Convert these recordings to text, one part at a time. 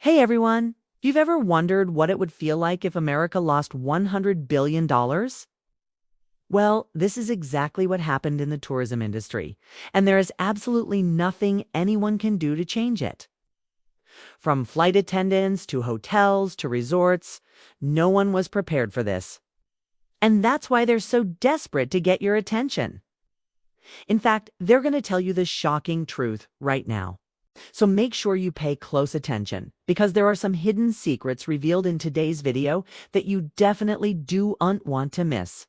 Hey everyone! You've ever wondered what it would feel like if America lost $100 billion? Well, this is exactly what happened in the tourism industry, and there is absolutely nothing anyone can do to change it. From flight attendants to hotels to resorts, no one was prepared for this. And that's why they're so desperate to get your attention. In fact, they're going to tell you the shocking truth right now. So make sure you pay close attention, because there are some hidden secrets revealed in today's video that you definitely don't want to miss.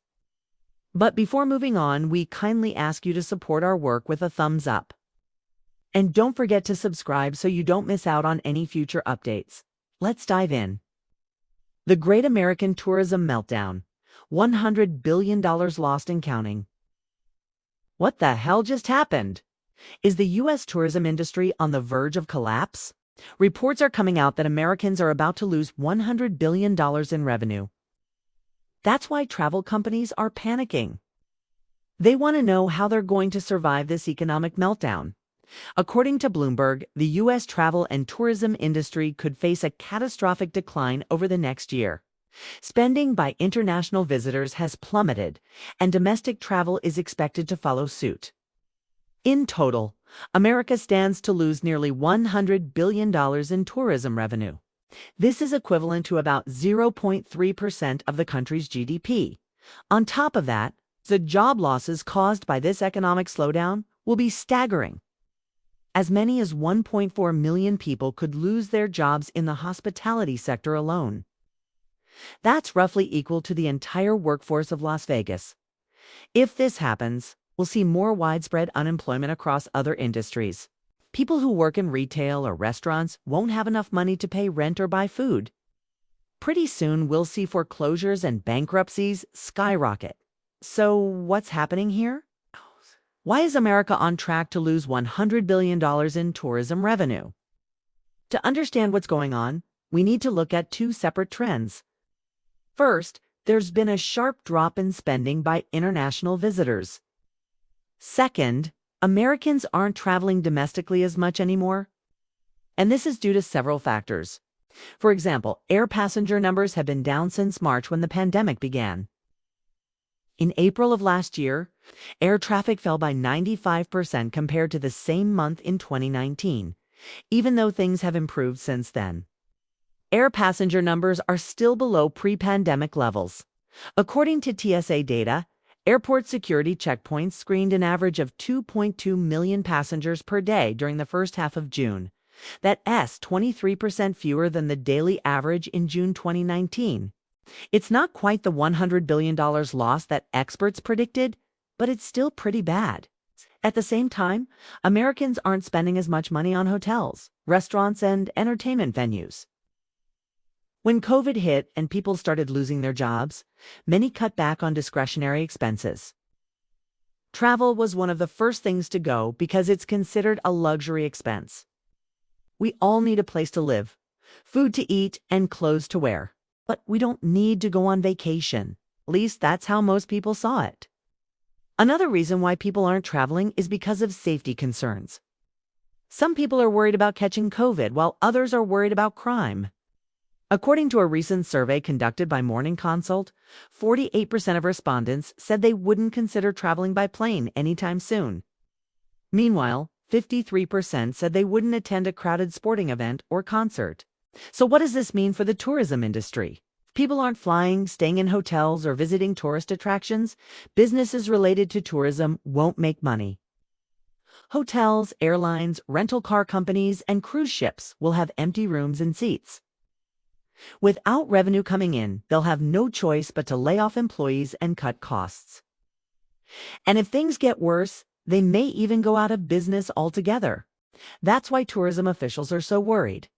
But before moving on, we kindly ask you to support our work with a thumbs up. And don't forget to subscribe so you don't miss out on any future updates. Let's dive in. The Great American Tourism Meltdown. $100 billion lost and counting. What the hell just happened? Is the U.S. tourism industry on the verge of collapse? Reports are coming out that Americans are about to lose $100 billion in revenue. That's why travel companies are panicking. They want to know how they're going to survive this economic meltdown. According to Bloomberg, the U.S. travel and tourism industry could face a catastrophic decline over the next year. Spending by international visitors has plummeted, and domestic travel is expected to follow suit. In total, America stands to lose nearly $100 billion in tourism revenue. This is equivalent to about 0.3% of the country's GDP. On top of that, the job losses caused by this economic slowdown will be staggering. As many as 1.4 million people could lose their jobs in the hospitality sector alone. That's roughly equal to the entire workforce of Las Vegas. If this happens, we'll see more widespread unemployment across other industries. People who work in retail or restaurants won't have enough money to pay rent or buy food. Pretty soon, we'll see foreclosures and bankruptcies skyrocket. So what's happening here? Why is America on track to lose $100 billion in tourism revenue? To understand what's going on, we need to look at two separate trends. First, there's been a sharp drop in spending by international visitors. Second, Americans aren't traveling domestically as much anymore. And this is due to several factors. For example, air passenger numbers have been down since March when the pandemic began. In April of last year, air traffic fell by 95% compared to the same month in 2019, even though things have improved since then. Air passenger numbers are still below pre-pandemic levels. According to TSA data, airport security checkpoints screened an average of 2.2 million passengers per day during the first half of June. That's 23% fewer than the daily average in June 2019. It's not quite the $100 billion loss that experts predicted, but it's still pretty bad. At the same time, Americans aren't spending as much money on hotels, restaurants, and entertainment venues. When COVID hit and people started losing their jobs, many cut back on discretionary expenses. Travel was one of the first things to go because it's considered a luxury expense. We all need a place to live, food to eat, and clothes to wear. But we don't need to go on vacation. At least that's how most people saw it. Another reason why people aren't traveling is because of safety concerns. Some people are worried about catching COVID, while others are worried about crime. According to a recent survey conducted by Morning Consult, 48% of respondents said they wouldn't consider traveling by plane anytime soon. Meanwhile, 53% said they wouldn't attend a crowded sporting event or concert. So what does this mean for the tourism industry? If people aren't flying, staying in hotels, or visiting tourist attractions, businesses related to tourism won't make money. Hotels, airlines, rental car companies, and cruise ships will have empty rooms and seats. Without revenue coming in, they'll have no choice but to lay off employees and cut costs. And if things get worse, they may even go out of business altogether. That's why tourism officials are so worried.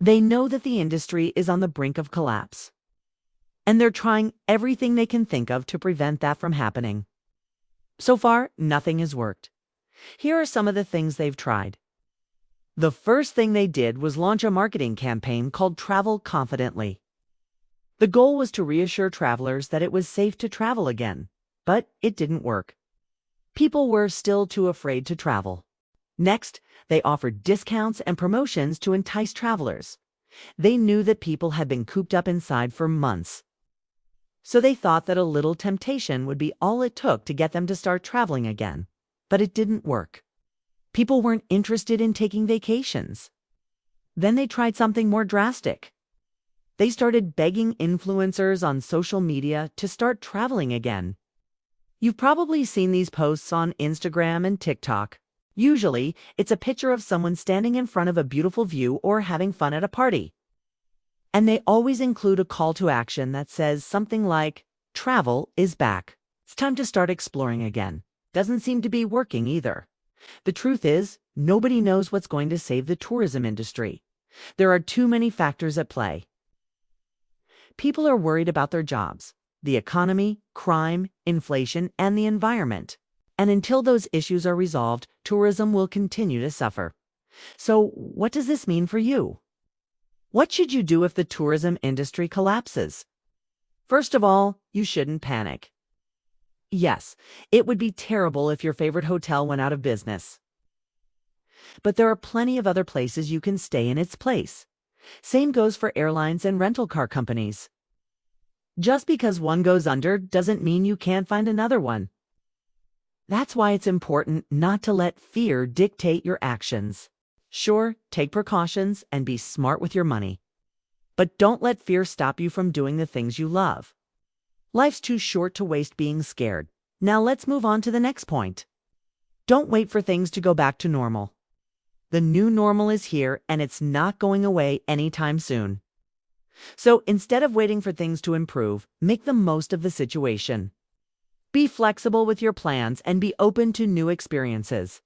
They know that the industry is on the brink of collapse. And they're trying everything they can think of to prevent that from happening. So far, nothing has worked. Here are some of the things they've tried. The first thing they did was launch a marketing campaign called Travel Confidently. The goal was to reassure travelers that it was safe to travel again, but it didn't work. People were still too afraid to travel. Next, They offered discounts and promotions to entice travelers. They knew that people had been cooped up inside for months. So they thought that a little temptation would be all it took to get them to start traveling again. But it didn't work. People weren't interested in taking vacations. Then they tried something more drastic. They started begging influencers on social media to start traveling again. You've probably seen these posts on Instagram and TikTok. Usually, it's a picture of someone standing in front of a beautiful view or having fun at a party. And they always include a call to action that says something like, "Travel is back. It's time to start exploring again." Doesn't seem to be working either. The truth is, nobody knows what's going to save the tourism industry. There are too many factors at play. People are worried about their jobs, the economy, crime, inflation, and the environment. And until those issues are resolved, tourism will continue to suffer. So, what does this mean for you? What should you do if the tourism industry collapses? First of all, you shouldn't panic. Yes, it would be terrible if your favorite hotel went out of business. But there are plenty of other places you can stay in its place. Same goes for airlines and rental car companies. Just because one goes under doesn't mean you can't find another one. That's why it's important not to let fear dictate your actions. Sure, take precautions and be smart with your money. But don't let fear stop you from doing the things you love. Life's too short to waste being scared. Now let's move on to the next point. Don't wait for things to go back to normal. The new normal is here and it's not going away anytime soon. So instead of waiting for things to improve, make the most of the situation. Be flexible with your plans and be open to new experiences.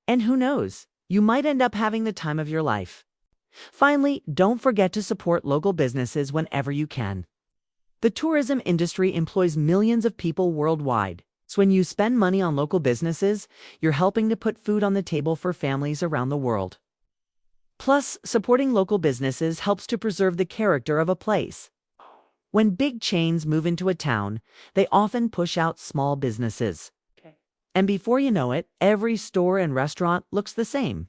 And who knows, you might end up having the time of your life. Finally, don't forget to support local businesses whenever you can. The tourism industry employs millions of people worldwide. So when you spend money on local businesses, you're helping to put food on the table for families around the world. Plus, supporting local businesses helps to preserve the character of a place. When big chains move into a town, they often push out small businesses. And before you know it, every store and restaurant looks the same.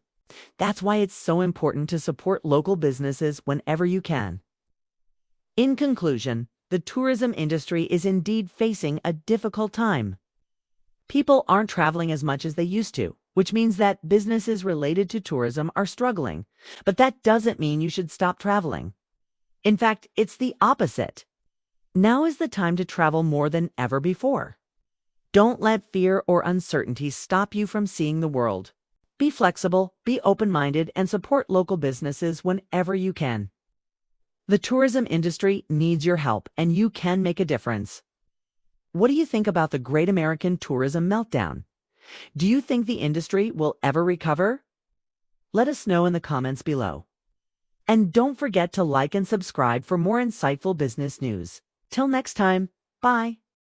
That's why it's so important to support local businesses whenever you can. In conclusion, the tourism industry is indeed facing a difficult time. People aren't traveling as much as they used to, which means that businesses related to tourism are struggling. But that doesn't mean you should stop traveling. In fact, it's the opposite. Now is the time to travel more than ever before. Don't let fear or uncertainty stop you from seeing the world. Be flexible, be open-minded, and support local businesses whenever you can. The tourism industry needs your help, and you can make a difference. What do you think about the Great American Tourism Meltdown? Do you think the industry will ever recover? Let us know in the comments below. And don't forget to like and subscribe for more insightful business news. Till next time, bye.